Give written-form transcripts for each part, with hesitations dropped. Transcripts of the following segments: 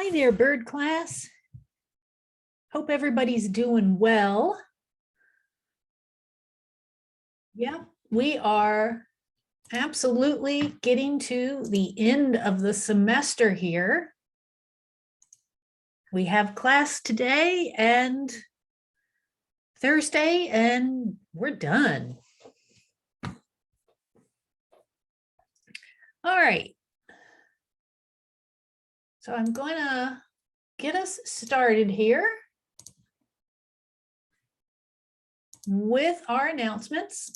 Hi there, bird class. Hope everybody's doing well. Yeah, we are absolutely getting to the end of the semester here. We have class today and Thursday, and we're done. All right. So I'm going to get us started here with our announcements.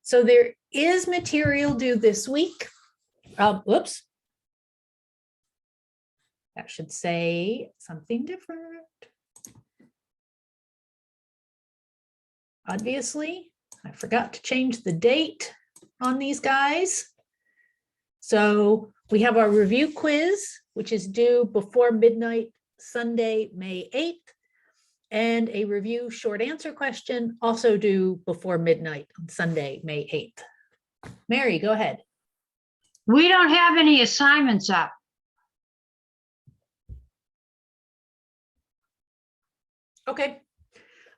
So there is material due this week. Whoops. That should say something different. Obviously, I forgot to change the date on these guys. So we have our review quiz, which is due before midnight, Sunday, May 8th, and a review short answer question also due before midnight on Sunday, May 8th. Mary, go ahead. We don't have any assignments up. Okay.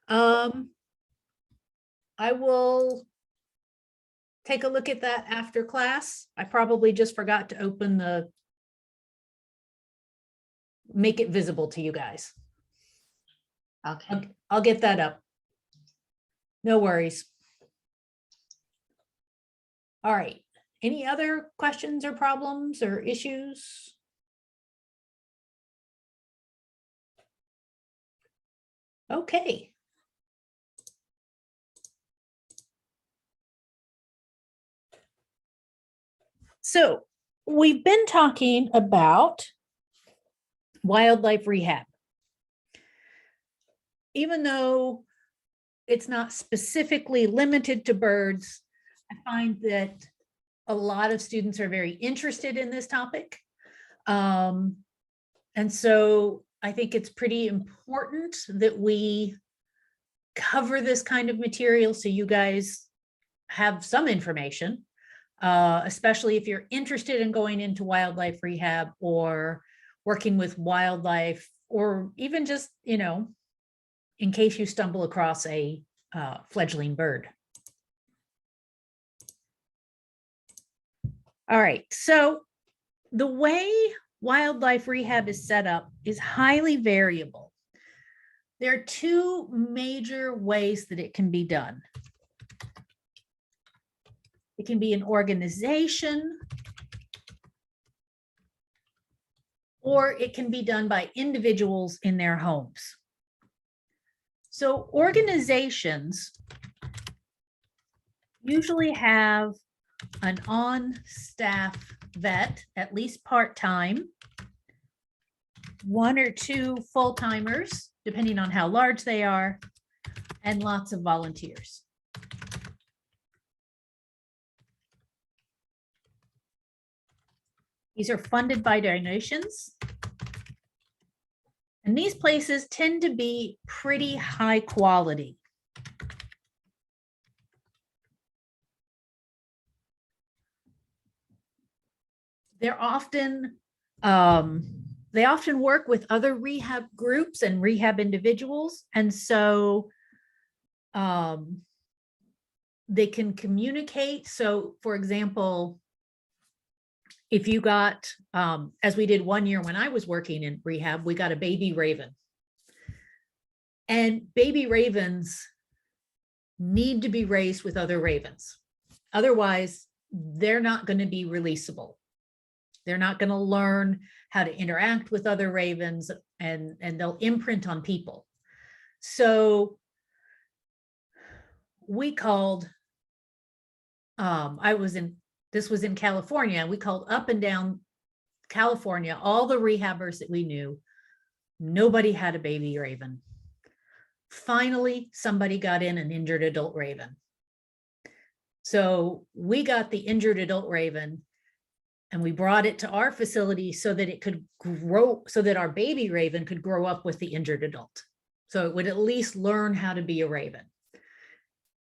I will take a look at that after class. I probably just forgot to open make it visible to you guys. Okay. I'll get that up. No worries. All right. Any other questions or problems or issues? Okay. So we've been talking about wildlife rehab. Even though it's not specifically limited to birds, I find that a lot of students are very interested in this topic. And so I think it's pretty important that we cover this kind of material so you guys have some information, especially if you're interested in going into wildlife rehab or working with wildlife, or even just, in case you stumble across a fledgling bird. All right, so the way wildlife rehab is set up is highly variable. There are two major ways that it can be done. It can be an organization, or it can be done by individuals in their homes. So organizations usually have an on-staff vet, at least part-time, one or two full-timers, depending on how large they are, and lots of volunteers. These are funded by donations. And these places tend to be pretty high quality. They're often, they often work with other rehab groups and rehab individuals. And so they can communicate. So for example, if you got, as we did one year when I was working in rehab, we got a baby raven. And baby ravens need to be raised with other ravens. Otherwise, they're not going to be releasable. They're not going to learn how to interact with other ravens, and they'll imprint on people. So we called, this was in California. We called up and down California, all the rehabbers that we knew. Nobody had a baby raven. Finally, somebody got in an injured adult raven. So we got the injured adult raven and we brought it to our facility so that it could grow, so that our baby raven could grow up with the injured adult. So it would at least learn how to be a raven.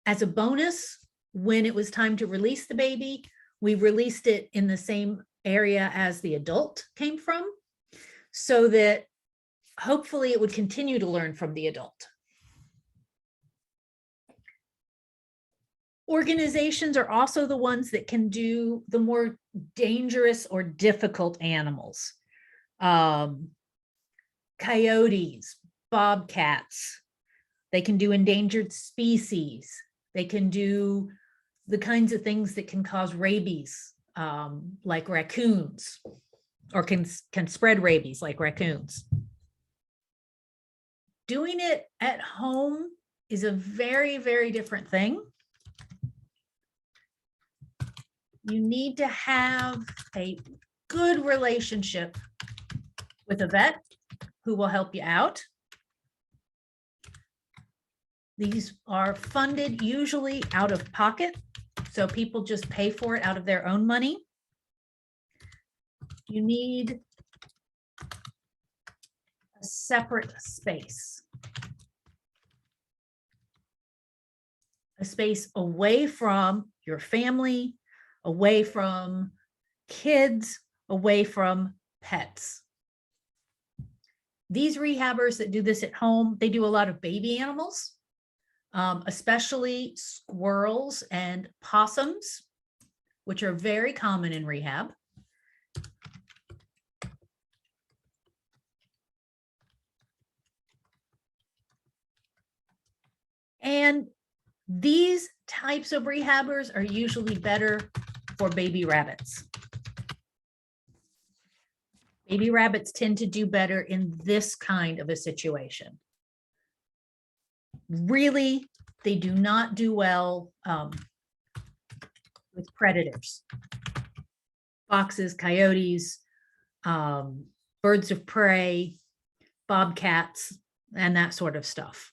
As a bonus, when it was time to release the baby, we released it in the same area as the adult came from. so that hopefully it would continue to learn from the adult. Organizations are also the ones that can do the more dangerous or difficult animals. Coyotes, bobcats, they can do endangered species. They can do the kinds of things that can cause rabies, like raccoons, or can spread rabies like raccoons. Doing it at home is a very, very different thing. You need to have a good relationship with a vet who will help you out. These are funded usually out of pocket, so people just pay for it out of their own money. You need a separate space. A space away from your family, away from kids, away from pets. These rehabbers that do this at home, they do a lot of baby animals, especially squirrels and possums, which are very common in rehab. And these types of rehabbers are usually better for baby rabbits. Baby rabbits tend to do better in this kind of a situation. Really, they do not do well with predators. Foxes, coyotes, birds of prey, bobcats, and that sort of stuff.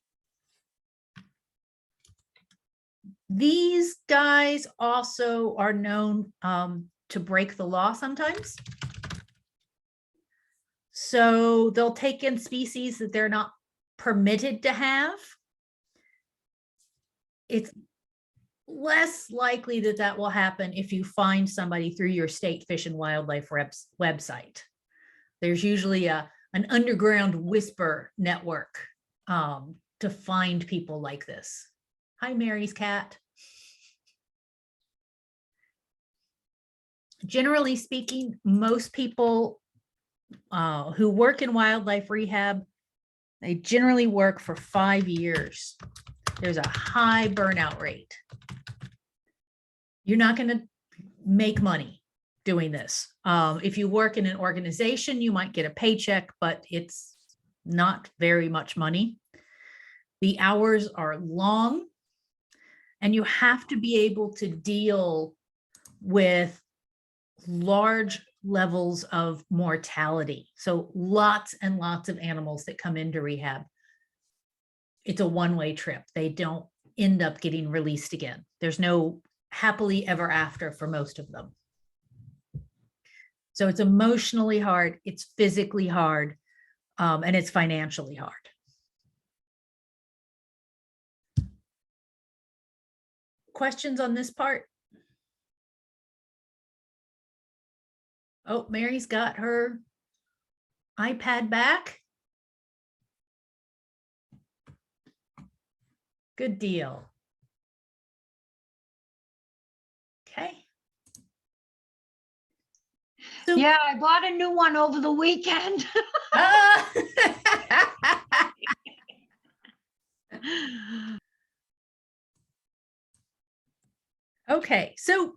These guys also are known to break the law sometimes. So they'll take in species that they're not permitted to have. It's less likely that that will happen if you find somebody through your state Fish and Wildlife website. There's usually an underground whisper network to find people like this. Hi, Mary's cat. Generally speaking, most people who work in wildlife rehab, they generally work for 5 years. There's a high burnout rate. You're not going to make money doing this. If you work in an organization, you might get a paycheck, but it's not very much money. The hours are long, and you have to be able to deal with large levels of mortality. So lots and lots of animals that come into rehab. It's a one-way trip. They don't end up getting released again. There's no happily ever after for most of them. So it's emotionally hard, it's physically hard, and it's financially hard. Questions on this part? Oh, Mary's got her iPad back. Good deal. Okay. So, Yeah, I bought a new one over the weekend. Okay, so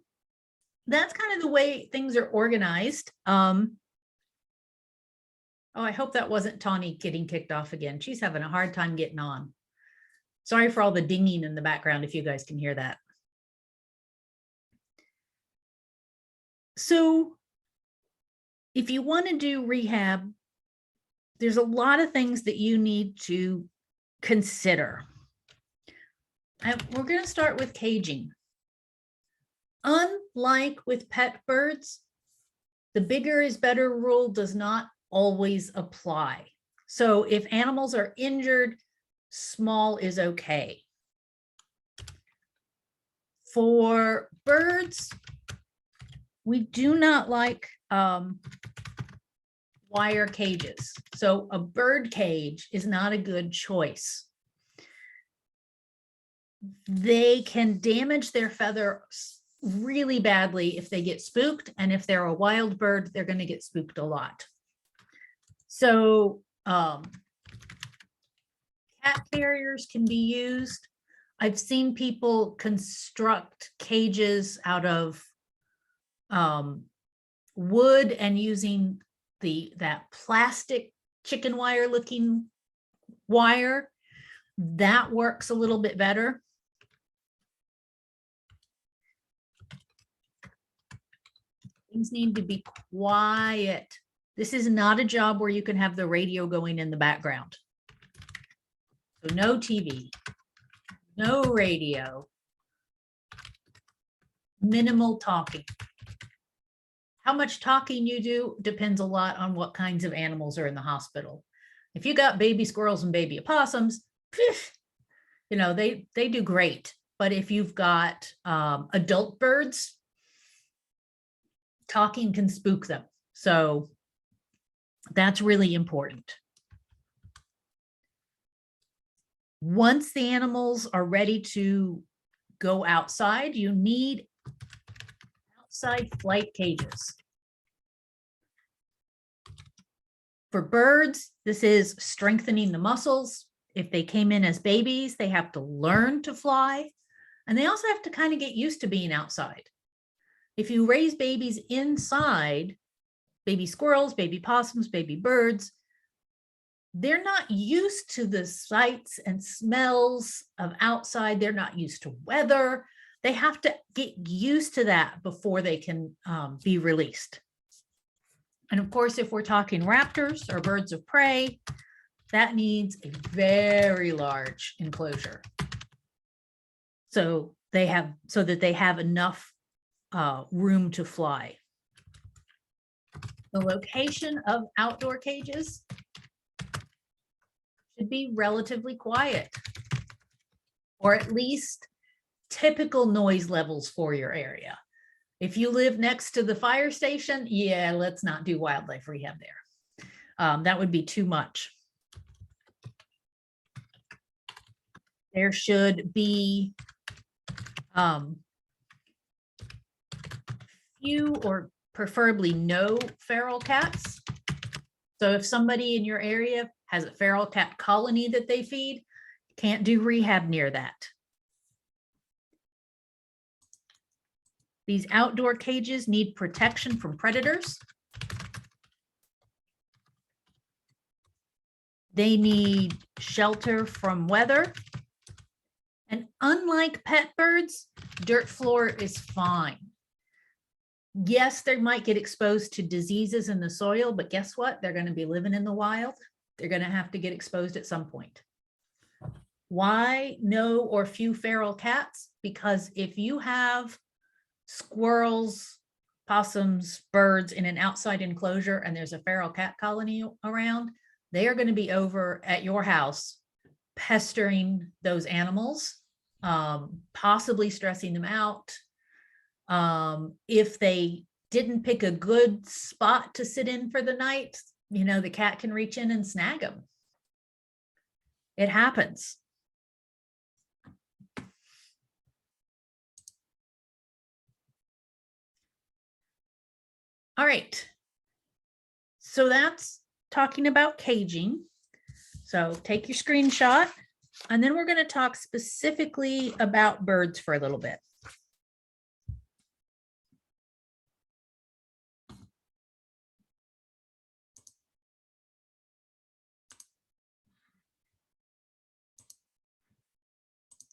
that's kind of the way things are organized. Oh, I hope that wasn't Tawny getting kicked off again. She's having a hard time getting on. Sorry for all the dinging in the background if you guys can hear that. So if you want to do rehab, there's a lot of things that you need to consider. And we're going to start with caging. Unlike with pet birds, the bigger is better rule does not always apply. So if animals are injured, small is okay. For birds, we do not like wire cages. So a bird cage is not a good choice. They can damage their feathers really badly if they get spooked. And if they're a wild bird, they're going to get spooked a lot. So cat carriers can be used. I've seen people construct cages out of wood and using that plastic chicken wire looking wire. That works a little bit better. Things need to be quiet. This is not a job where you can have the radio going in the background. So no TV, no radio, minimal talking. How much talking you do depends a lot on what kinds of animals are in the hospital. If you got baby squirrels and baby opossums, you know, they do great. But if you've got adult birds, talking can spook them. So that's really important. Once the animals are ready to go outside, you need outside flight cages. For birds, this is strengthening the muscles. If they came in as babies, they have to learn to fly. And they also have to kind of get used to being outside. If you raise babies inside, baby squirrels, baby possums, baby birds, they're not used to the sights and smells of outside. They're not used to weather. They have to get used to that before they can be released. And of course, if we're talking raptors or birds of prey, that needs a very large enclosure. So that they have enough room to fly. The location of outdoor cages should be relatively quiet, or at least typical noise levels for your area. If you live next to the fire station, yeah, let's not do wildlife rehab there. That would be too much. There should be few or preferably no feral cats. So if somebody in your area has a feral cat colony that they feed, can't do rehab near that. These outdoor cages need protection from predators. They need shelter from weather. And unlike pet birds, dirt floor is fine. Yes, they might get exposed to diseases in the soil, but guess what? They're going to be living in the wild. They're going to have to get exposed at some point. Why no or few feral cats? Because if you have squirrels, possums, birds in an outside enclosure and there's a feral cat colony around, they are going to be over at your house pestering those animals, possibly stressing them out. If they didn't pick a good spot to sit in for the night, you know, the cat can reach in and snag them. It happens. All right. So that's talking about caging. So take your screenshot, and then we're going to talk specifically about birds for a little bit.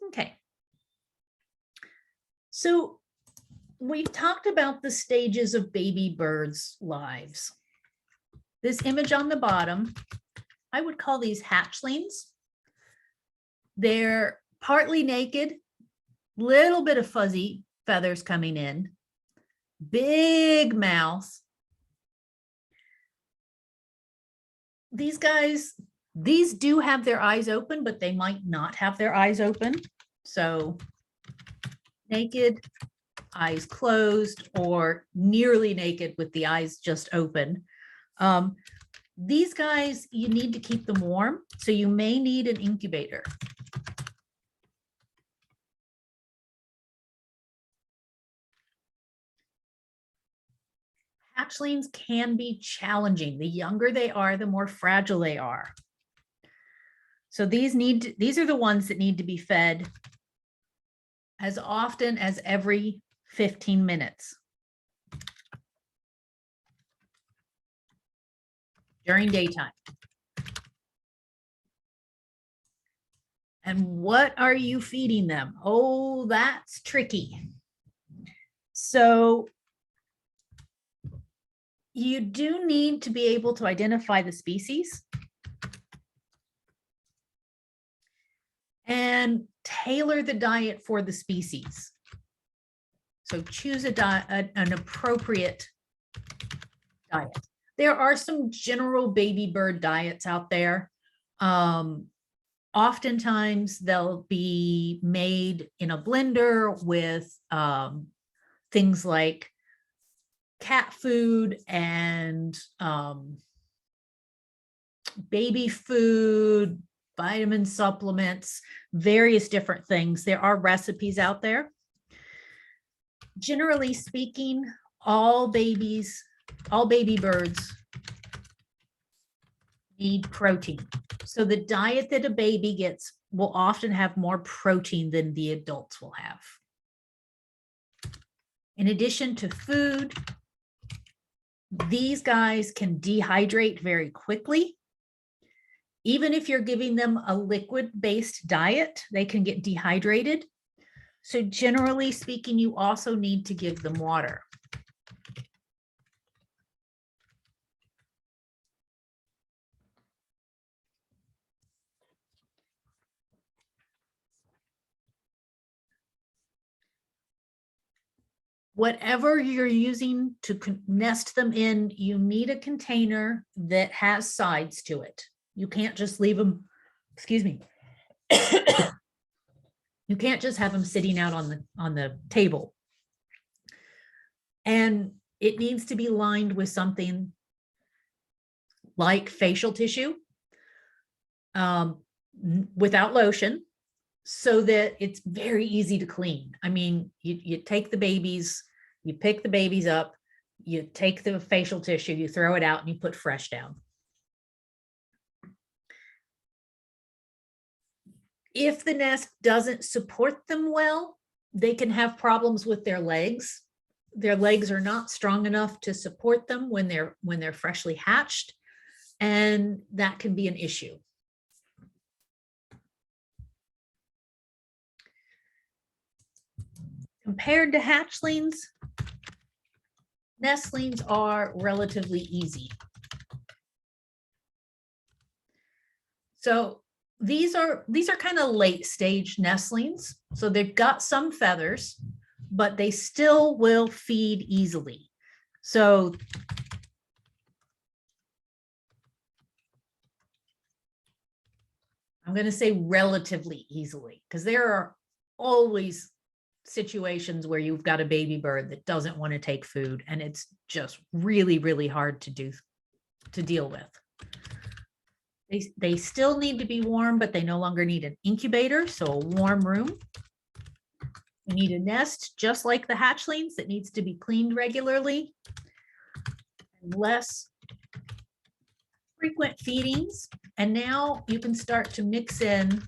Okay. So we've talked about the stages of baby birds' lives. This image on the bottom, I would call these hatchlings. They're partly naked, little bit of fuzzy feathers coming in, big mouth. These guys, these do have their eyes open, but they might not have their eyes open. So naked, eyes closed, or nearly naked with the eyes just open. These guys, you need to keep them warm, so you may need an incubator. Hatchlings can be challenging. The younger they are, the more fragile they are. So these are the ones that need to be fed as often as every 15 minutes during daytime. And what are you feeding them? Oh, that's tricky. So you do need to be able to identify the species and tailor the diet for the species. So choose an appropriate diet. There are some general baby bird diets out there. Oftentimes they'll be made in a blender with things like cat food and baby food, vitamin supplements, various different things. There are recipes out there. Generally speaking, all baby birds need protein. So the diet that a baby gets will often have more protein than the adults will have. In addition to food, these guys can dehydrate very quickly. Even if you're giving them a liquid-based diet, they can get dehydrated. So generally speaking, you also need to give them water. Whatever you're using to nest them in, you need a container that has sides to it. You can't just leave them, excuse me. You can't just have them sitting out on the table. And it needs to be lined with something like facial tissue without lotion, so that it's very easy to clean. I mean, you take the babies, you pick the babies up, you take the facial tissue, you throw it out, and you put fresh down. If the nest doesn't support them well, they can have problems with their legs. Their legs are not strong enough to support them when they're freshly hatched, and that can be an issue. Compared to hatchlings, nestlings are relatively easy. So these are kind of late stage nestlings. So they've got some feathers, but they still will feed easily. So I'm going to say relatively easily, because there are always situations where you've got a baby bird that doesn't want to take food, and it's just really, really hard to deal with. They still need to be warm, but they no longer need an incubator, so a warm room. You need a nest just like the hatchlings that needs to be cleaned regularly. Less frequent feedings. And now you can start to mix in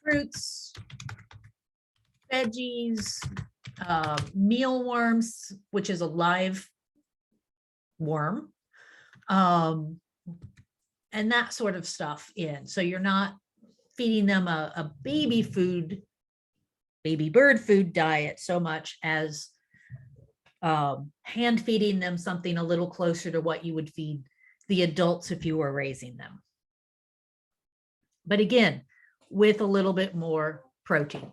fruits, veggies, mealworms, which is a live worm, and that sort of stuff in. So you're not feeding them a baby bird food diet so much as hand feeding them something a little closer to what you would feed the adults if you were raising them. But again, with a little bit more protein.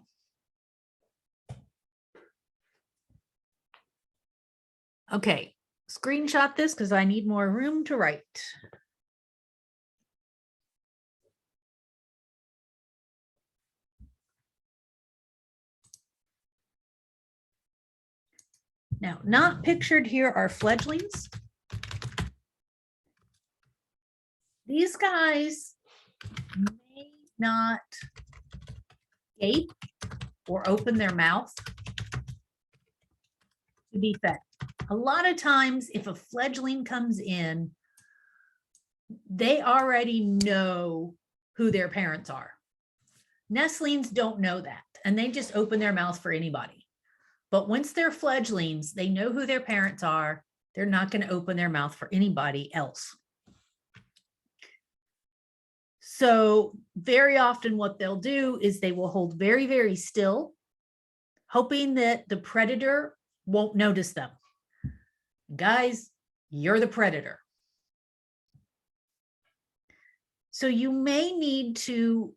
Okay, screenshot this because I need more room to write. Now, not pictured here are fledglings. These guys may not gape or open their mouth to be fed. A lot of times, if a fledgling comes in, they already know who their parents are. Nestlings don't know that, and they just open their mouth for anybody. But once they're fledglings, they know who their parents are. They're not going to open their mouth for anybody else. So very often what they'll do is they will hold very, very still, hoping that the predator won't notice them. Guys, you're the predator. So you may need to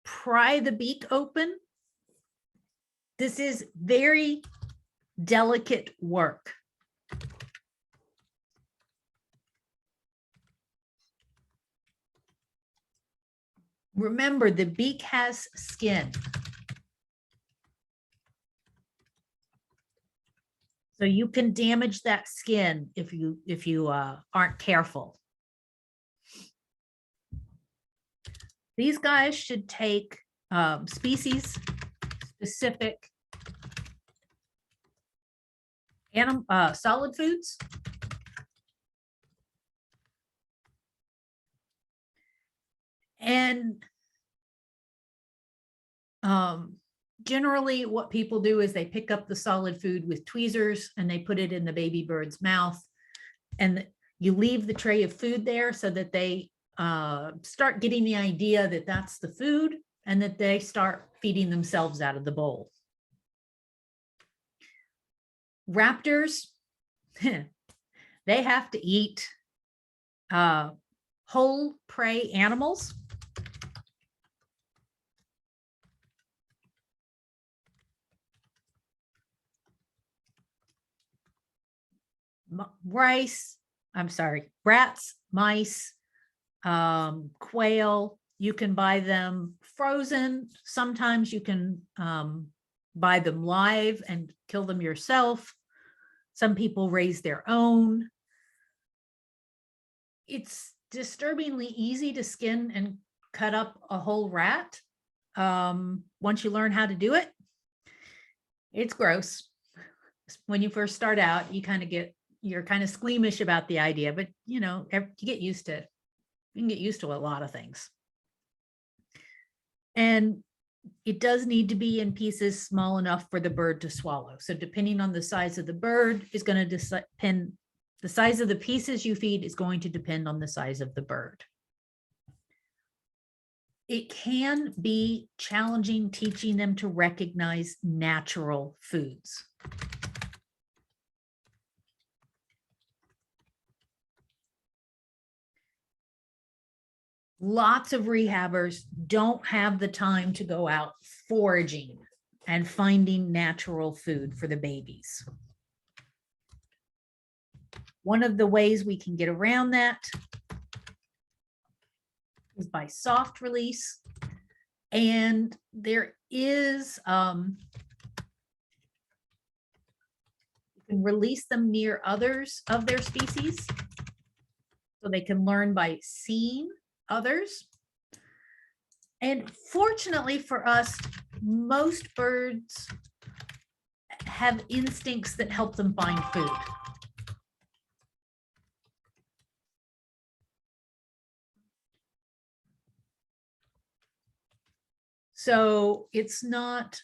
pry the beak open. This is very delicate work. Remember, the beak has skin. So you can damage that skin if you aren't careful. These guys should take species specific solid foods. And generally what people do is they pick up the solid food with tweezers and they put it in the baby bird's mouth, and you leave the tray of food there so that they start getting the idea that that's the food, and that they start feeding themselves out of the bowl. Raptors, they have to eat whole prey animals. Rats, mice, quail. You can buy them frozen. Sometimes you can buy them live and kill them yourself. Some people raise their own. It's disturbingly easy to skin and cut up a whole rat. Once you learn how to do it, it's gross. When you first start out, you're kind of squeamish about the idea, but you get used to it. You can get used to a lot of things. And it does need to be in pieces small enough for the bird to swallow. So depending on the size of the bird is going to depend, the size of the pieces you feed is going to depend on the size of the bird. It can be challenging teaching them to recognize natural foods. Lots of rehabbers don't have the time to go out foraging and finding natural food for the babies. One of the ways we can get around that is by soft release. And there is, you can release them near others of their species so they can learn by seeing others. And fortunately for us, most birds have instincts that help them find food. So it's not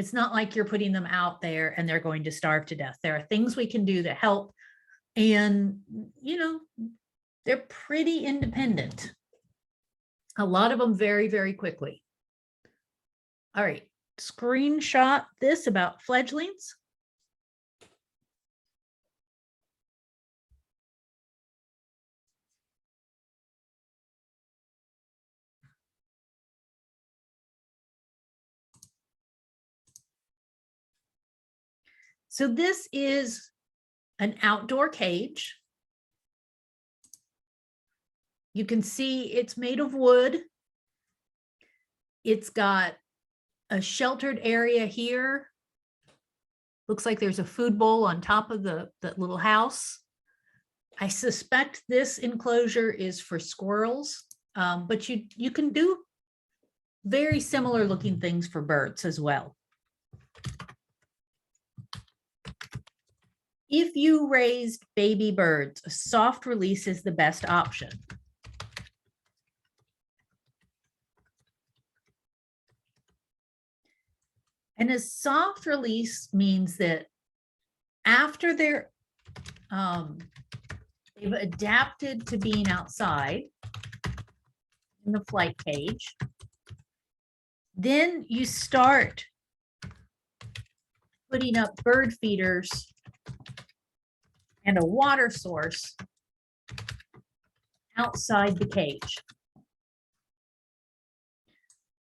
like you're putting them out there and they're going to starve to death. There are things we can do to help. And, they're pretty independent. A lot of them very, very quickly. All right, screenshot this about fledglings. So this is an outdoor cage. You can see it's made of wood. It's got a sheltered area here. Looks like there's a food bowl on top of the little house. I suspect this enclosure is for squirrels, but you can do very similar looking things for birds as well. If you raised baby birds, a soft release is the best option. And a soft release means that after they've adapted to being outside in the flight cage, then you start putting up bird feeders and a water source outside the cage.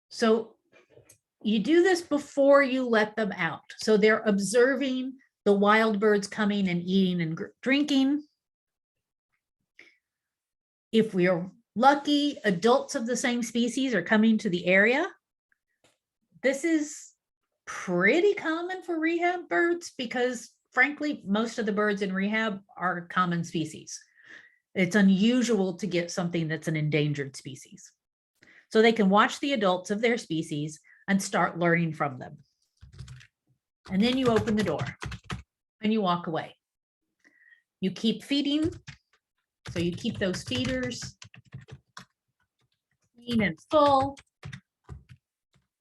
So you do this before you let them out. So they're observing the wild birds coming and eating and drinking. If we are lucky, adults of the same species are coming to the area. This is pretty common for rehab birds because, frankly, most of the birds in rehab are common species. It's unusual to get something that's an endangered species. So they can watch the adults of their species and start learning from them. And then you open the door and you walk away. You keep feeding. So you keep those feeders clean and full.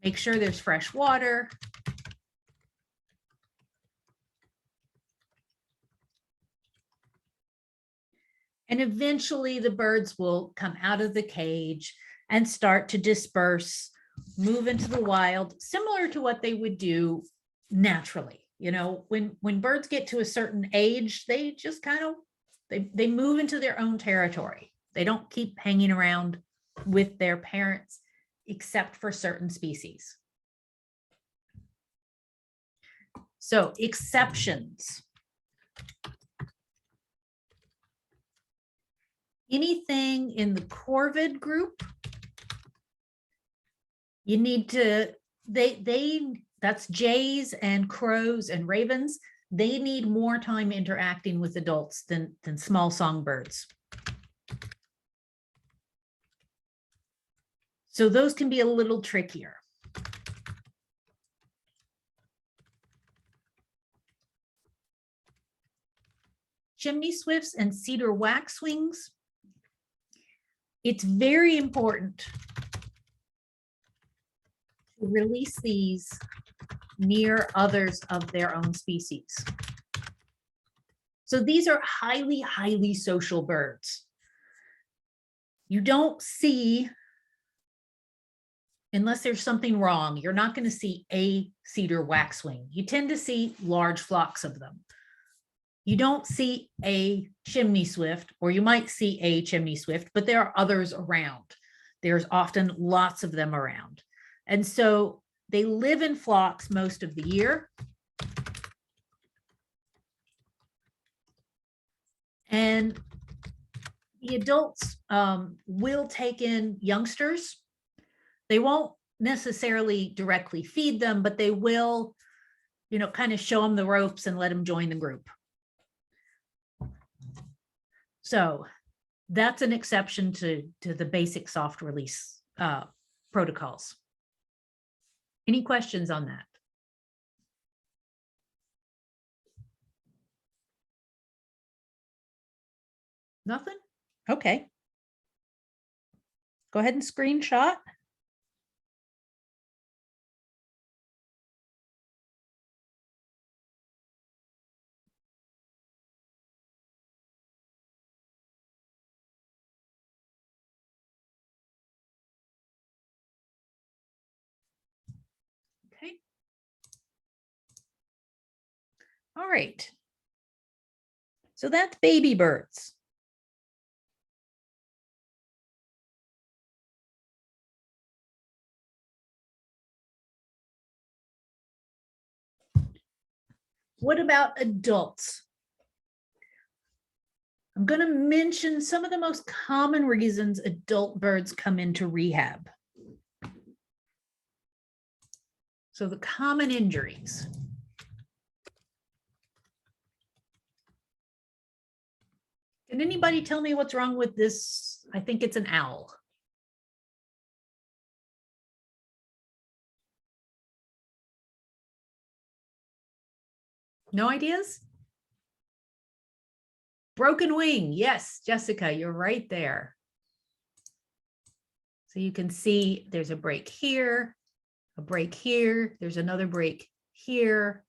Make sure there's fresh water. And eventually the birds will come out of the cage and start to disperse, move into the wild, similar to what they would do naturally. You know, when birds get to a certain age, they just kind of, they move into their own territory. They don't keep hanging around with their parents, except for certain species. So exceptions. Anything in the corvid group, you need to, that's jays and crows and ravens. They need more time interacting with adults than small songbirds. So those can be a little trickier. Chimney swifts and cedar waxwings. It's very important to release these near others of their own species. So these are highly, highly social birds. You don't see, unless there's something wrong, you're not going to see a cedar waxwing. You tend to see large flocks of them. You don't see a chimney swift, or you might see a chimney swift, but there are others around. There's often lots of them around. And so they live in flocks most of the year. And the adults will take in youngsters. They won't necessarily directly feed them, but they will, you know, kind of show them the ropes and let them join the group. So that's an exception to the basic soft release protocols. Any questions on that? Nothing? Okay. Go ahead and screenshot. Okay. All right. So that's baby birds. What about adults? I'm going to mention some of the most common reasons adult birds come into rehab. So the common injuries. Can anybody tell me what's wrong with this? I think it's an owl. No ideas? Broken wing. Yes, Jessica, you're right there. So you can see there's a break here, a break here. There's another break here.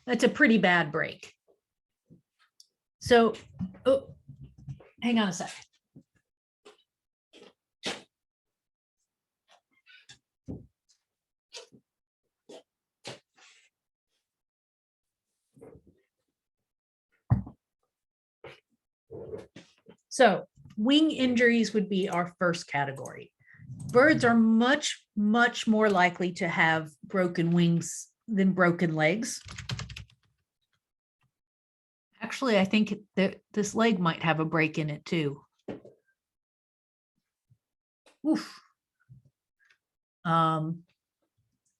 That's a pretty bad break. So, oh, hang on a sec. So wing injuries would be our first category. Birds are much, much more likely to have broken wings than broken legs. Actually, I think that this leg might have a break in it too. Oof.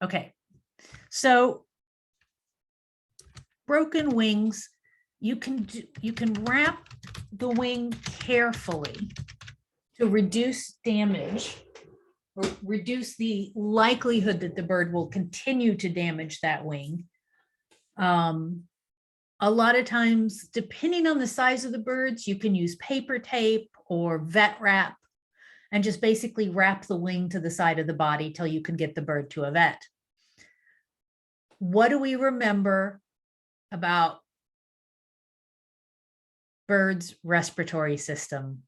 Okay, so broken wings, you can wrap the wing carefully to reduce damage or reduce the likelihood that the bird will continue to damage that wing. A lot of times, depending on the size of the birds, you can use paper tape or vet wrap and just basically wrap the wing to the side of the body till you can get the bird to a vet. What do we remember about birds' respiratory system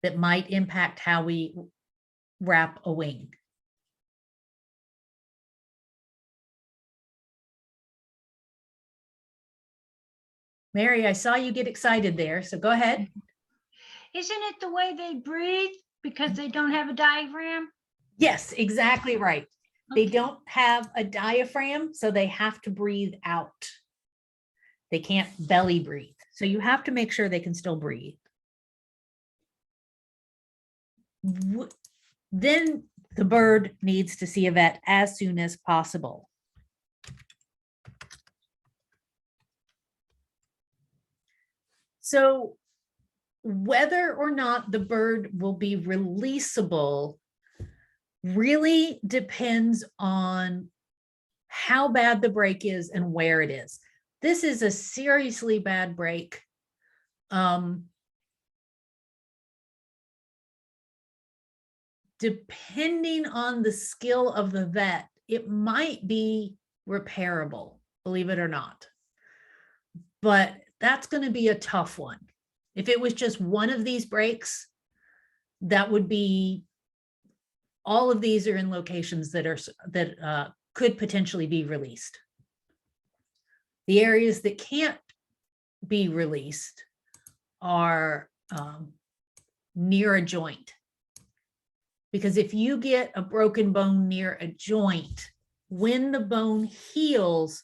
that might impact how we wrap a wing? Mary, I saw you get excited there, so go ahead. Isn't it the way they breathe because they don't have a diaphragm? Yes, exactly right. They Okay. don't have a diaphragm, so they have to breathe out. They can't belly breathe. So you have to make sure they can still breathe. Then the bird needs to see a vet as soon as possible. So whether or not the bird will be releasable really depends on how bad the break is and where it is. This is a seriously bad break. Depending on the skill of the vet, it might be repairable, believe it or not. But that's going to be a tough one. If it was just one of these breaks, that would be, all of these are in locations that could potentially be released. The areas that can't be released are near a joint. Because if you get a broken bone near a joint, when the bone heals,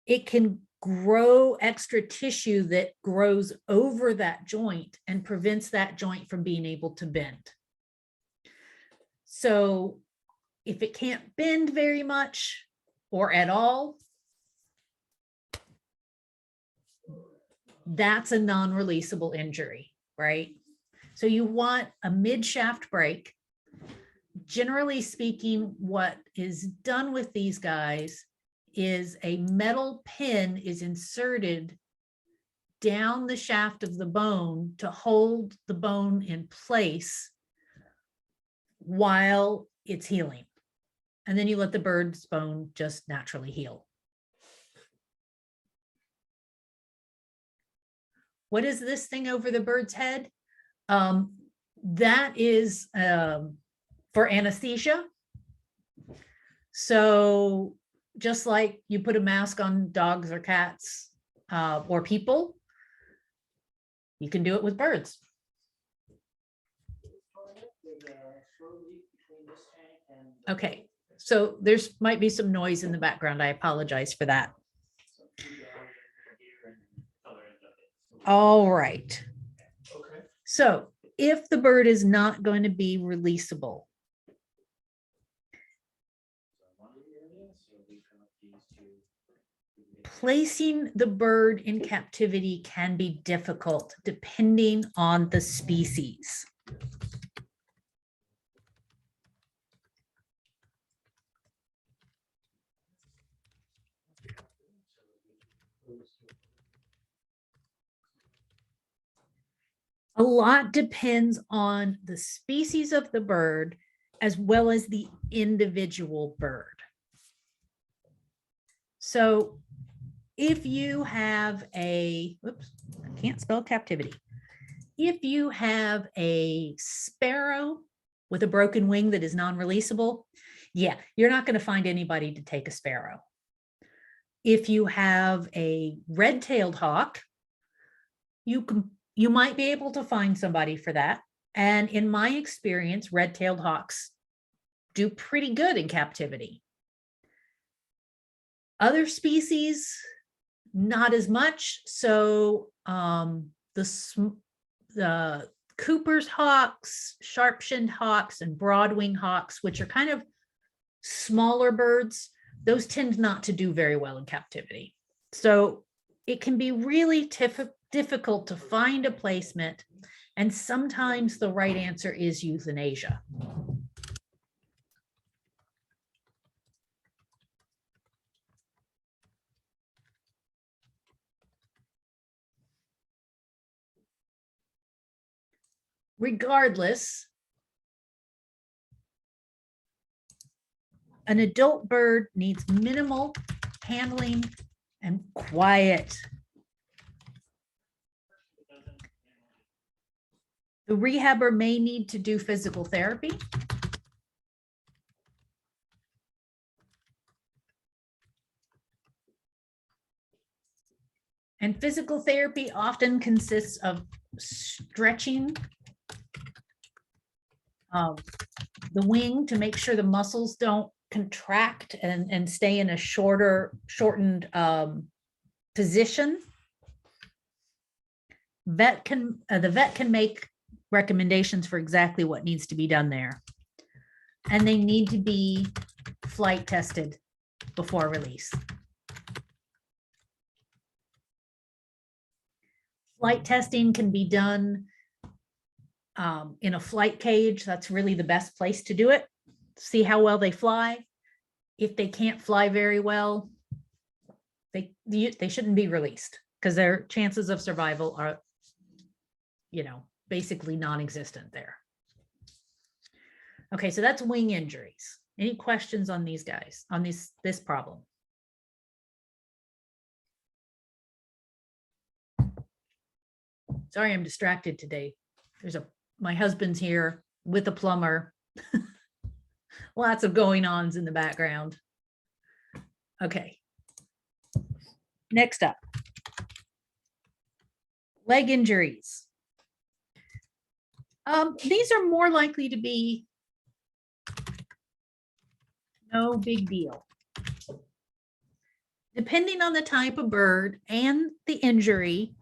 it can grow extra tissue that grows over that joint and prevents that joint from being able to bend. So if it can't bend very much or at all, that's a non-releasable injury, right? So you want a mid-shaft break. Generally speaking, what is done with these guys is a metal pin is inserted down the shaft of the bone to hold the bone in place while it's healing. And then you let the bird's bone just naturally heal. What is this thing over the bird's head? That is for anesthesia. So just like you put a mask on dogs or cats or people, you can do it with birds. Okay, so there's might be some noise in the background. I apologize for that. All right. Okay. So if the bird is not going to be releasable, placing the bird in captivity can be difficult depending on the species. A lot depends on the species of the bird as well as the individual bird. So if you have a, whoops, I can't spell captivity. If you have a sparrow with a broken wing that is non-releasable, yeah, you're not going to find anybody to take a sparrow. If you have a red-tailed hawk, you might be able to find somebody for that. And in my experience, red-tailed hawks do pretty good in captivity. Other species, not as much. So the Cooper's hawks, sharp-shinned hawks, and broad-winged hawks, which are kind of smaller birds, those tend not to do very well in captivity. So it can be really difficult to find a placement, and sometimes the right answer is euthanasia. Regardless, an adult bird needs minimal handling and quiet. The rehabber may need to do physical therapy. And physical therapy often consists of stretching the wing to make sure the muscles don't contract and stay in a shortened position. The vet can make recommendations for exactly what needs to be done there. And they need to be flight tested before release. Flight testing can be done in a flight cage. That's really the best place to do it. See how well they fly. If they can't fly very well, they shouldn't be released because their chances of survival are, basically non-existent there. Okay, so that's wing injuries. Any questions on these guys, on this problem? Sorry, I'm distracted today. My husband's here with a plumber. Lots of going-ons in the background. Okay. Next up, leg injuries. These are more likely to be no big deal. Depending on the type of bird and the injury,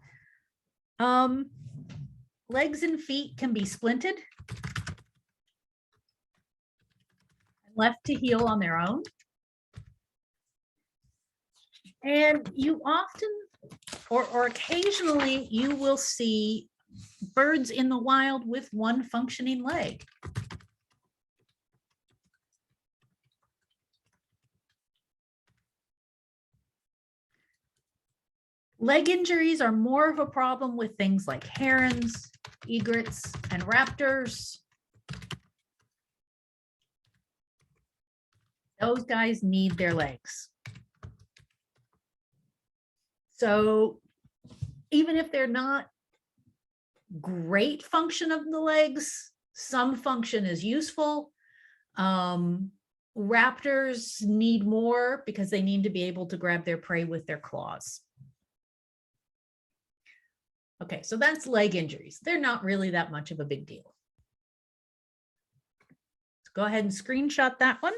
legs and feet can be splinted and left to heal on their own. And you often, or occasionally, you will see birds in the wild with one functioning leg. Leg injuries are more of a problem with things like herons, egrets, and raptors. Those guys need their legs. So even if they're not great function of the legs, some function is useful. Raptors need more because they need to be able to grab their prey with their claws. Okay, so that's leg injuries. They're not really that much of a big deal. Let's go ahead and screenshot that one.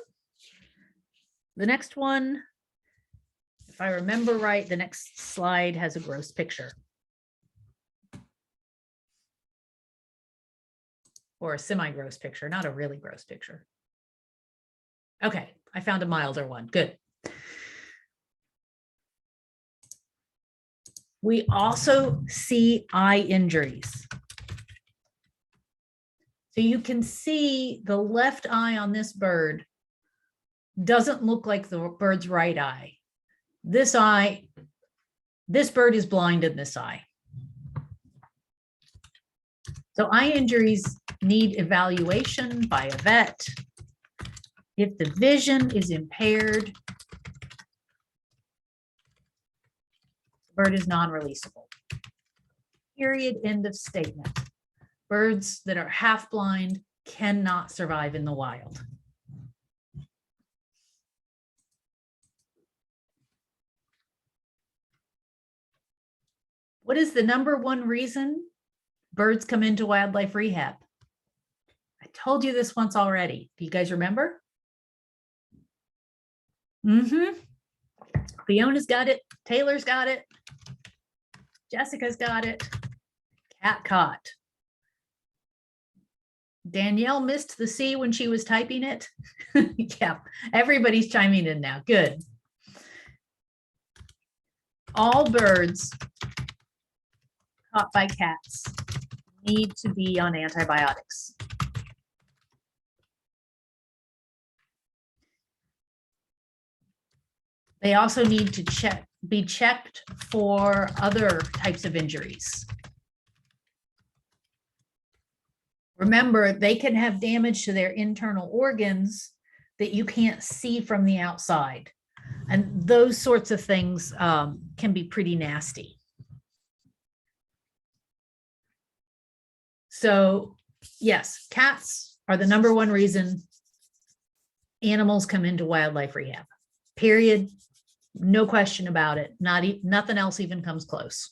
The next one, if I remember right, the next slide has a gross picture. Or a semi-gross picture, not a really gross picture. Okay, I found a milder one. Good. We also see eye injuries. So you can see the left eye on this bird doesn't look like the bird's right eye. This bird is blind in this eye. So eye injuries need evaluation by a vet. If the vision is impaired, the bird is non-releasable. Period, end of statement. Birds that are half blind cannot survive in the wild. What is the number one reason birds come into wildlife rehab? I told you this once already. Do you guys remember? Fiona's got it. Taylor's got it. Jessica's got it. Cat caught. Danielle missed the C when she was typing it. Yeah, everybody's chiming in now. Good. All birds caught by cats need to be on antibiotics. They also need to be checked for other types of injuries. Remember, they can have damage to their internal organs that you can't see from the outside. And those sorts of things can be pretty nasty. So yes, cats are the number one reason animals come into wildlife rehab. Period. No question about it. Nothing else even comes close.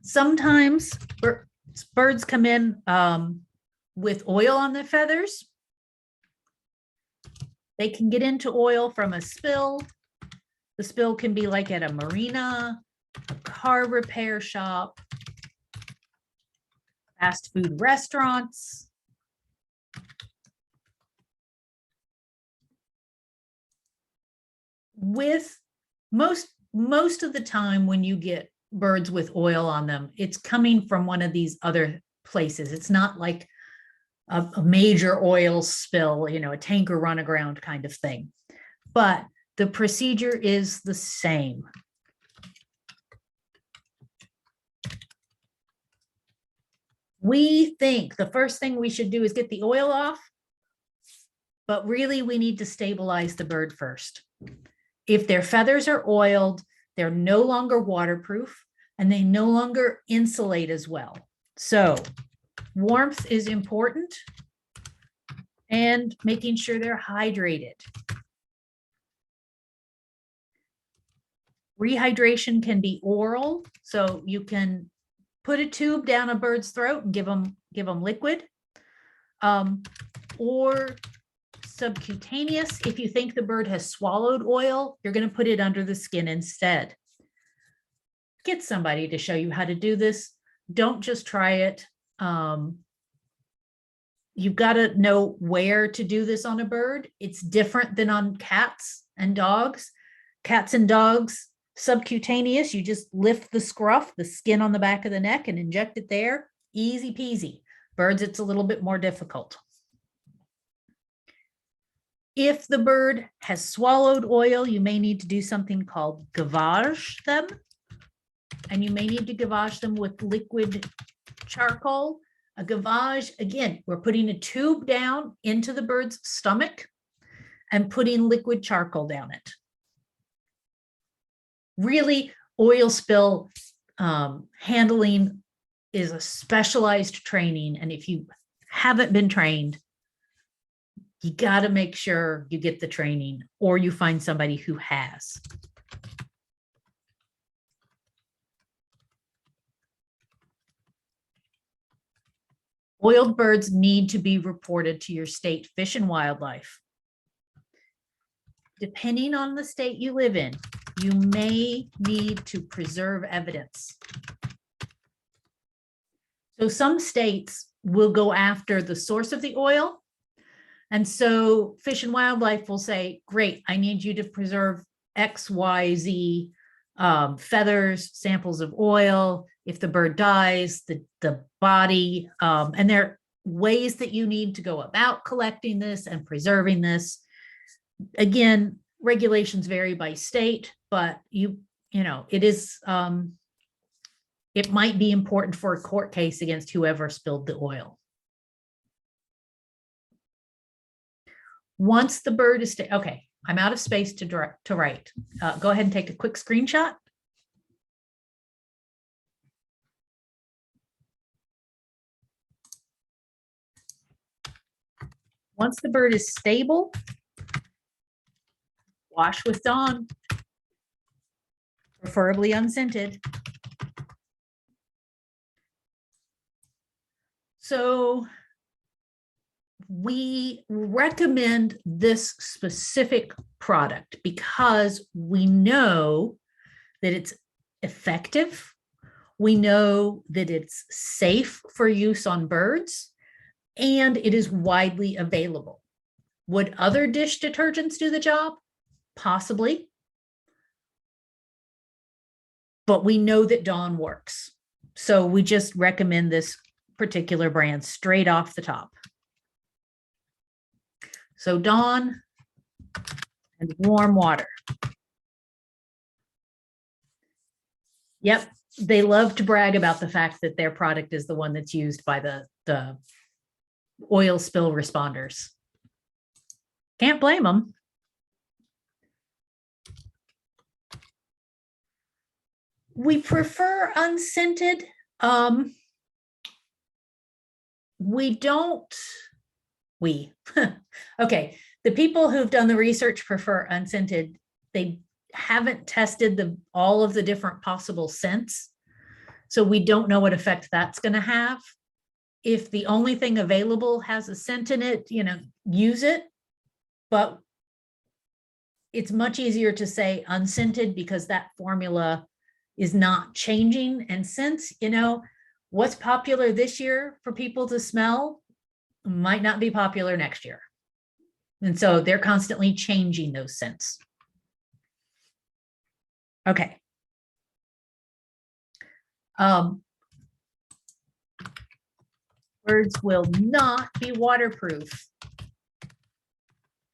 Sometimes birds come in with oil on their feathers. They can get into oil from a spill. The spill can be like at a marina, a car repair shop, fast food restaurants. With most of the time when you get birds with oil on them, it's coming from one of these other places. It's not like a major oil spill, you know, a tanker run aground kind of thing. But the procedure is the same. We think the first thing we should do is get the oil off, but really we need to stabilize the bird first. If their feathers are oiled, they're no longer waterproof and they no longer insulate as well. So warmth is important and making sure they're hydrated. Rehydration can be oral, so you can put a tube down a bird's throat and give them liquid, or subcutaneous. If you think the bird has swallowed oil, you're going to put it under the skin instead. Get somebody to show you how to do this. Don't just try it. You've got to know where to do this on a bird. It's different than on cats and dogs. Cats and dogs, subcutaneous, you just lift the scruff, the skin on the back of the neck, and inject it there. Easy peasy. Birds, it's a little bit more difficult. If the bird has swallowed oil, you may need to do something called gavage them. And you may need to gavage them with liquid charcoal. A gavage, again, we're putting a tube down into the bird's stomach and putting liquid charcoal down it. Really, oil spill handling is a specialized training. And if you haven't been trained, you got to make sure you get the training or you find somebody who has. Oiled birds need to be reported to your state Fish and Wildlife. Depending on the state you live in, you may need to preserve evidence. So some states will go after the source of the oil. And so Fish and Wildlife will say, great, I need you to preserve X, Y, Z feathers, samples of oil. If the bird dies, the body, and there are ways that you need to go about collecting this and preserving this. Again, regulations vary by state, but you know, it is, it might be important for a court case against whoever spilled the oil. Once the bird is, okay, I'm out of space to write. Go ahead and take a quick screenshot. Once the bird is stable, wash with Dawn, preferably unscented. So we recommend this specific product because we know that it's effective. We know that it's safe for use on birds, and it is widely available. Would other dish detergents do the job? Possibly. But we know that Dawn works. So we just recommend this particular brand straight off the top. So Dawn and warm water. Yep, they love to brag about the fact that their product is the one that's used by the oil spill responders. Can't blame them. We prefer unscented. Okay, the people who've done the research prefer unscented. They haven't tested all of the different possible scents, so we don't know what effect that's going to have. If the only thing available has a scent in it, you know, use it, but it's much easier to say unscented because that formula is not changing. And since, you know, what's popular this year for people to smell might not be popular next year. And so they're constantly changing those scents. Okay. Birds will not be waterproof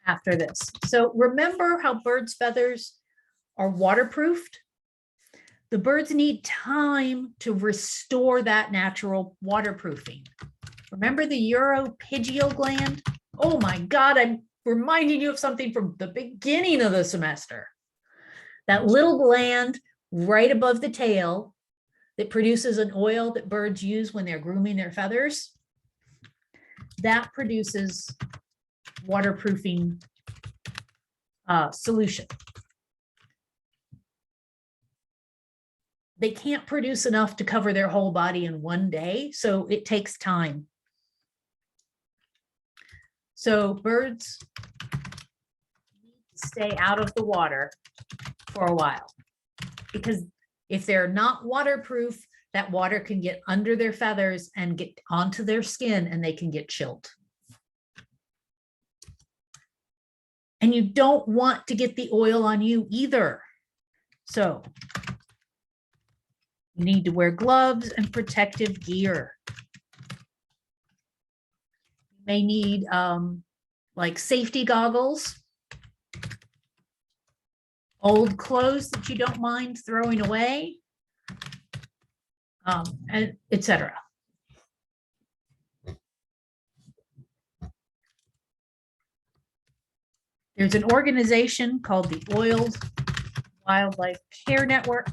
after this. So remember how birds' feathers are waterproofed? The birds need time to restore that natural waterproofing. Remember the uropygial gland? Oh my God, I'm reminding you of something from the beginning of the semester. That little gland right above the tail that produces an oil that birds use when they're grooming their feathers, that produces waterproofing solution. They can't produce enough to cover their whole body in one day, so it takes time. So birds stay out of the water for a while, because if they're not waterproof, that water can get under their feathers and get onto their skin, and they can get chilled. And you don't want to get the oil on you either. So you need to wear gloves and protective gear. You may need like safety goggles, old clothes that you don't mind throwing away, and etc. There's an organization called the Oiled Wildlife Care Network,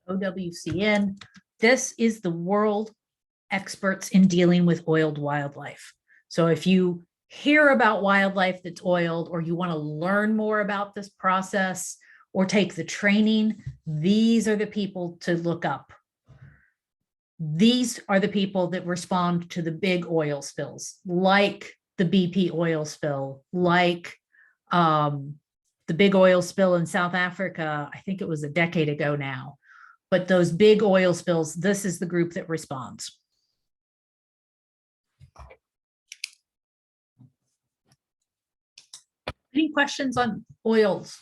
OWCN. This is the world experts in dealing with oiled wildlife. So if you hear about wildlife that's oiled, or you want to learn more about this process or take the training, these are the people to look up. These are the people that respond to the big oil spills, like the BP oil spill, like the big oil spill in South Africa. I think it was a decade ago now, but those big oil spills, this is the group that responds. Any questions on oils?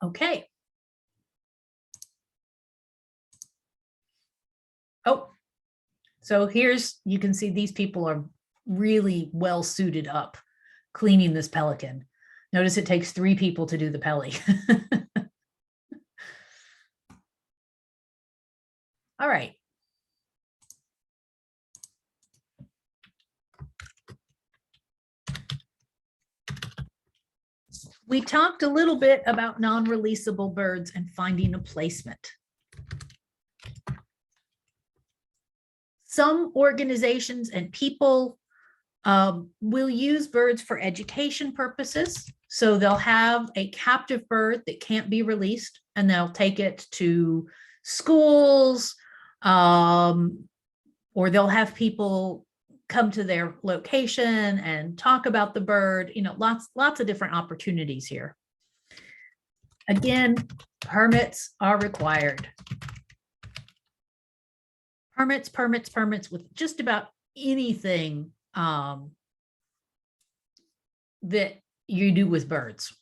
Okay. Oh, so here's, you can see these people are really well suited up cleaning this pelican. Notice it takes 3 people to do the pelly. All right. We talked a little bit about non-releasable birds and finding a placement. Some organizations and people will use birds for education purposes. So they'll have a captive bird that can't be released, and they'll take it to schools, or they'll have people come to their location and talk about the bird. You know, lots of different opportunities here. Again, permits are required. Permits with just about anything that you do with birds.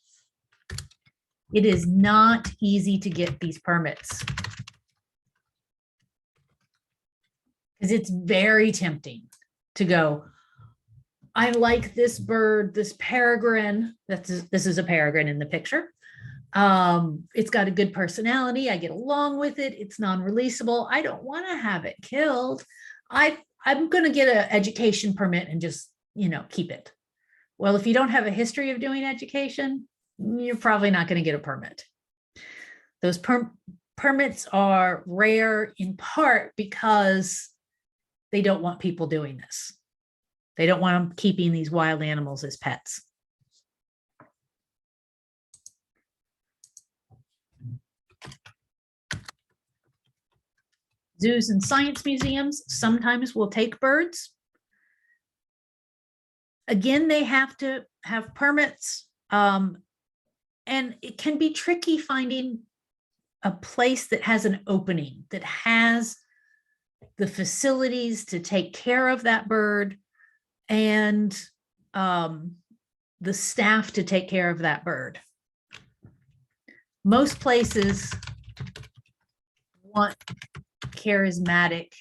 It is not easy to get these permits because it's very tempting to go, I like this bird, this peregrine. This is a peregrine in the picture. It's got a good personality. I get along with it. It's non-releasable. I don't want to have it killed. I'm going to get an education permit and just, you know, keep it. Well, if you don't have a history of doing education, you're probably not going to get a permit. Those permits are rare in part because they don't want people doing this. They don't want them keeping these wild animals as pets. Zoos and science museums sometimes will take birds. Again, they have to have permits, and it can be tricky finding a place that has an opening, that has the facilities to take care of that bird and the staff to take care of that bird. Most places want charismatic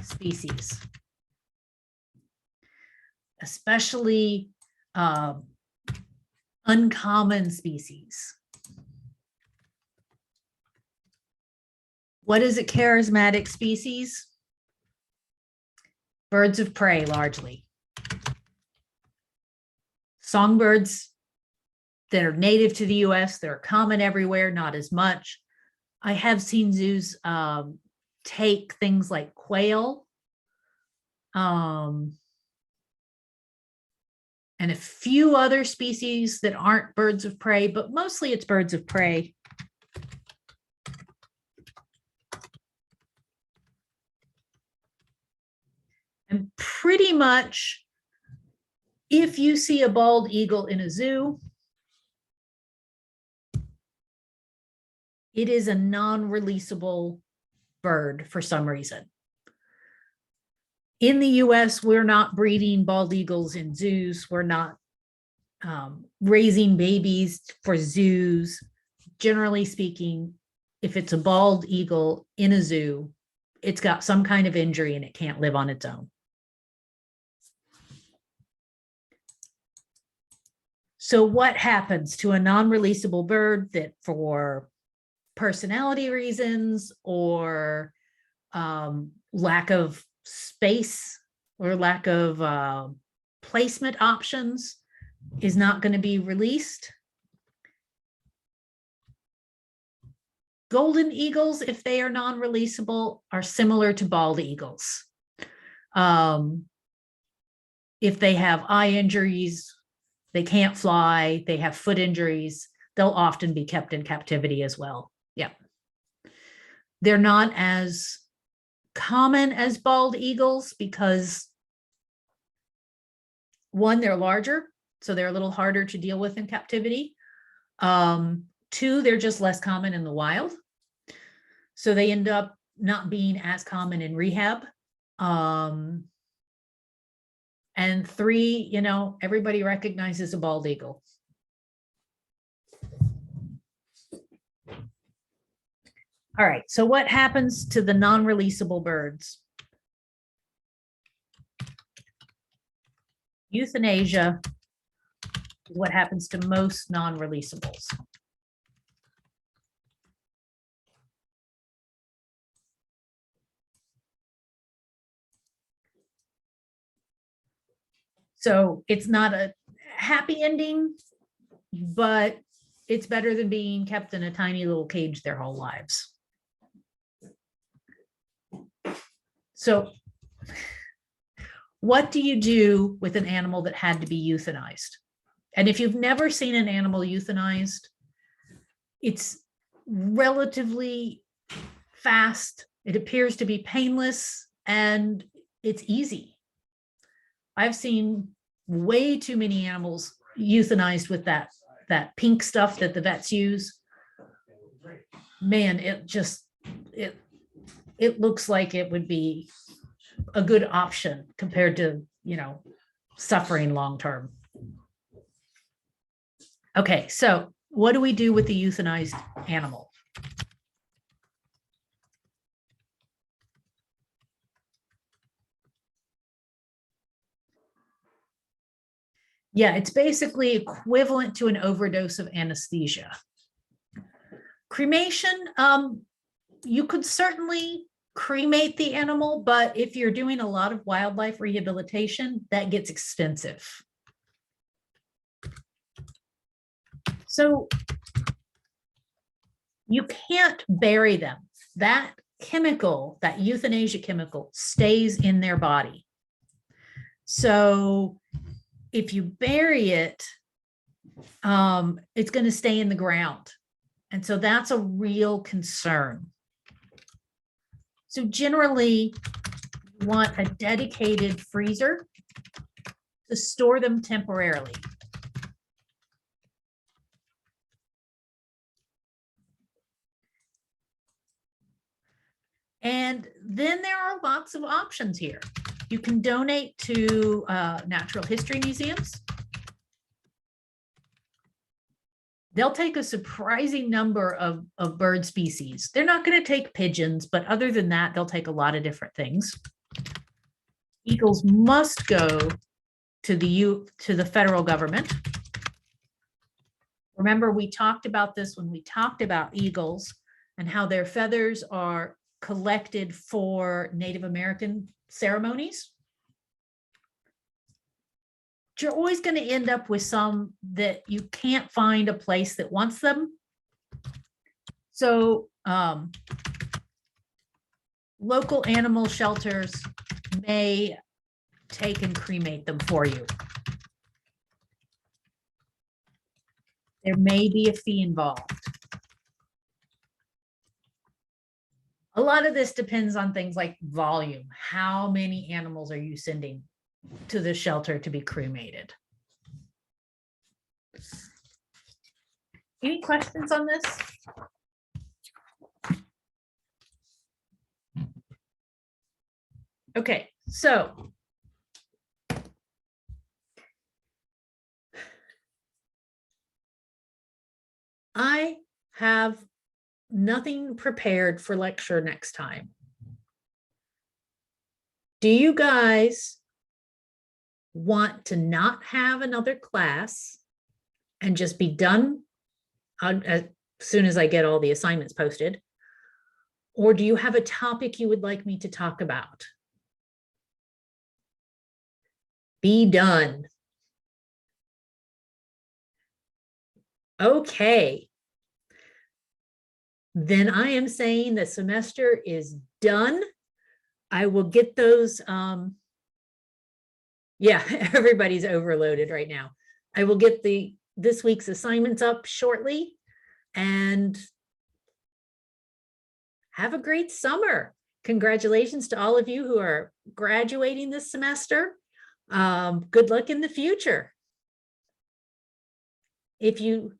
species, especially uncommon species. What is a charismatic species? Birds of prey, largely. Songbirds that are native to the US, that are common everywhere, not as much. I have seen zoos take things like quail and a few other species that aren't birds of prey, but mostly it's birds of prey. And pretty much, if you see a bald eagle in a zoo, it is a non-releasable bird for some reason. In the US, we're not breeding bald eagles in zoos. We're not raising babies for zoos. Generally speaking, if it's a bald eagle in a zoo, it's got some kind of injury and it can't live on its own. So what happens to a non-releasable bird that, for personality reasons or lack of space or lack of placement options, is not going to be released? Golden eagles, if they are non-releasable, are similar to bald eagles. If they have eye injuries, they can't fly, they have foot injuries, they'll often be kept in captivity as well. Yeah. They're not as common as bald eagles because, one, they're larger, so they're a little harder to deal with in captivity. Two, they're just less common in the wild. So they end up not being as common in rehab. And 3, everybody recognizes a bald eagle. All right, so what happens to the non-releasable birds? Euthanasia is what happens to most non-releasables. So it's not a happy ending, but it's better than being kept in a tiny little cage their whole lives. So what do you do with an animal that had to be euthanized? And if you've never seen an animal euthanized, it's relatively fast. It appears to be painless and it's easy. I've seen way too many animals euthanized with that pink stuff that the vets use. Man, it looks like it would be a good option compared to, suffering long-term. Okay, so what do we do with the euthanized animal? Yeah, it's basically equivalent to an overdose of anesthesia. Cremation, you could certainly cremate the animal, but if you're doing a lot of wildlife rehabilitation, that gets expensive. So you can't bury them. That chemical, that euthanasia chemical, stays in their body. So if you bury it, it's going to stay in the ground. And so that's a real concern. So generally, you want a dedicated freezer to store them temporarily. And then there are lots of options here. You can donate to natural history museums. They'll take a surprising number of bird species. They're not going to take pigeons, but other than that, they'll take a lot of different things. Eagles must go to the federal government. Remember, we talked about this when we talked about eagles and how their feathers are collected for Native American ceremonies. You're always going to end up with some that you can't find a place that wants them. So local animal shelters may take and cremate them for you. There may be a fee involved. A lot of this depends on things like volume. How many animals are you sending to the shelter to be cremated? Any questions on this? Okay, so I have nothing prepared for lecture next time. Do you guys want to not have another class and just be done as soon as I get all the assignments posted? Or do you have a topic you would like me to talk about? Be done. Okay. Then I am saying the semester is done. I will get those. Yeah, everybody's overloaded right now. I will get this week's assignments up shortly and have a great summer. Congratulations to all of you who are graduating this semester. Good luck in the future. If you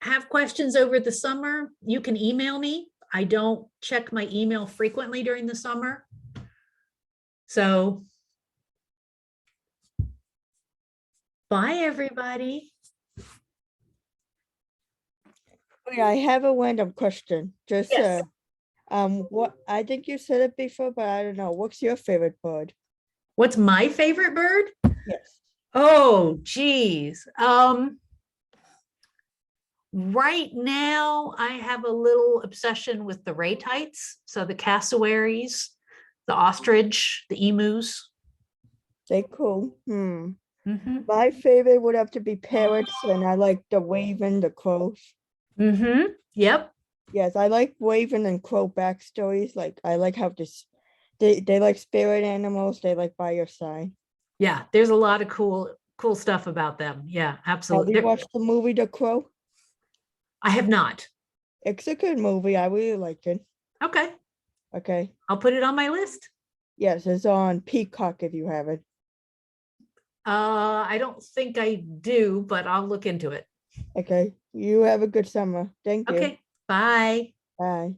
have questions over the summer, you can email me. I don't check my email frequently during the summer. So bye, everybody. Okay, I have a random question. Just Yes. what I think you said it before, but I don't know. What's your favorite bird? What's my favorite bird? Yes. Oh, geez. Right now I have a little obsession with the raytites. So the cassowaries, the ostrich, the emus. They cool. Mm-hmm. My favorite would have to be parrots, and I like the raven, the crows. Mm-hmm. Yep. Yes, I like raven and crow backstories. Like I like how this they like spirit animals, they like by your side. Yeah, there's a lot of cool stuff about them. Yeah, Have absolutely. you watched the movie The Crow? I have not. It's a good movie. I really liked it. Okay, Okay. I'll put it on my list. Yes, it's on Peacock if you have it. I don't think I do, but I'll look into it. Okay. You have a good summer. Thank you. Okay, bye. Bye.